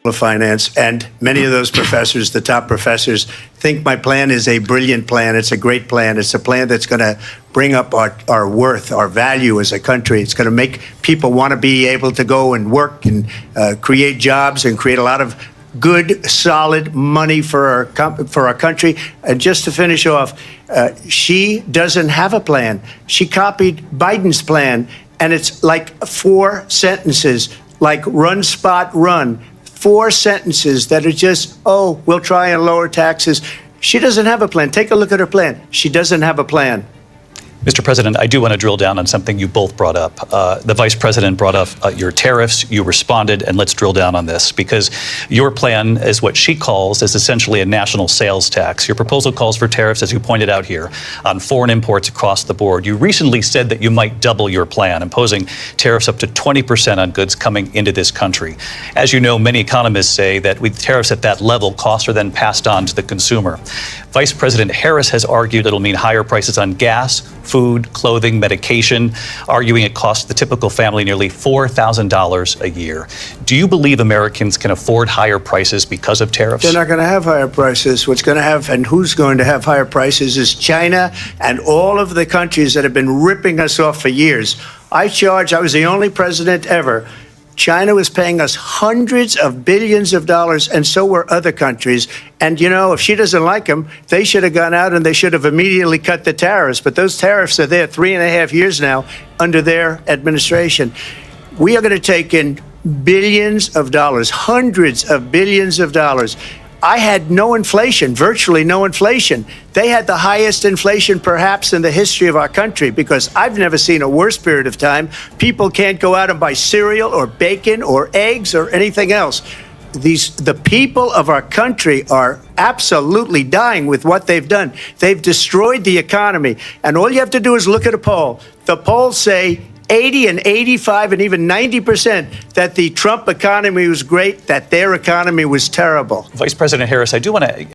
of finance, and many of those professors, the top professors, think my plan is a brilliant plan. It's a great plan. It's a plan that's going to bring up our worth, our value as a country. It's going to make people want to be able to go and work and create jobs and create a lot of good, solid money for our country. And just to finish off, she doesn't have a plan. She copied Biden's plan, and it's like 4 sentences, like run, spot, run. 4 sentences that are just, oh, we'll try and lower taxes. She doesn't have a plan. Take a look at her plan. She doesn't have a plan. Mr. President, I do want to drill down on something you both brought up. The Vice President brought up your tariffs. You responded, and let's drill down on this, because your plan is what she calls is essentially a national sales tax. Your proposal calls for tariffs, as you pointed out here, on foreign imports across the board. You recently said that you might double your plan, imposing tariffs up to 20% on goods coming into this country. As you know, many economists say that with tariffs at that level, costs are then passed on to the consumer. Vice President Harris has argued it'll mean higher prices on gas, food, clothing, medication, arguing it costs the typical family nearly $4,000 a year. Do you believe Americans can afford higher prices because of tariffs? They're not going to have higher prices. What's going to have, and who's going to have higher prices, is China and all of the countries that have been ripping us off for years. I was the only president ever. China was paying us hundreds of billions of dollars, and so were other countries. And, you know, if she doesn't like them, they should have gone out and they should have immediately cut the tariffs. But those tariffs are there 3.5 years now under their administration. We are going to take in billions of dollars, hundreds of billions of dollars. I had no inflation, virtually no inflation. They had the highest inflation perhaps in the history of our country, because I've never seen a worse period of time. People can't go out and buy cereal or bacon or eggs or anything else. The people of our country are absolutely dying with what they've done. They've destroyed the economy. And all you have to do is look at a poll. The polls say 80 and 85 and even 90% that the Trump economy was great, that their economy was terrible. Vice President Harris, I do want to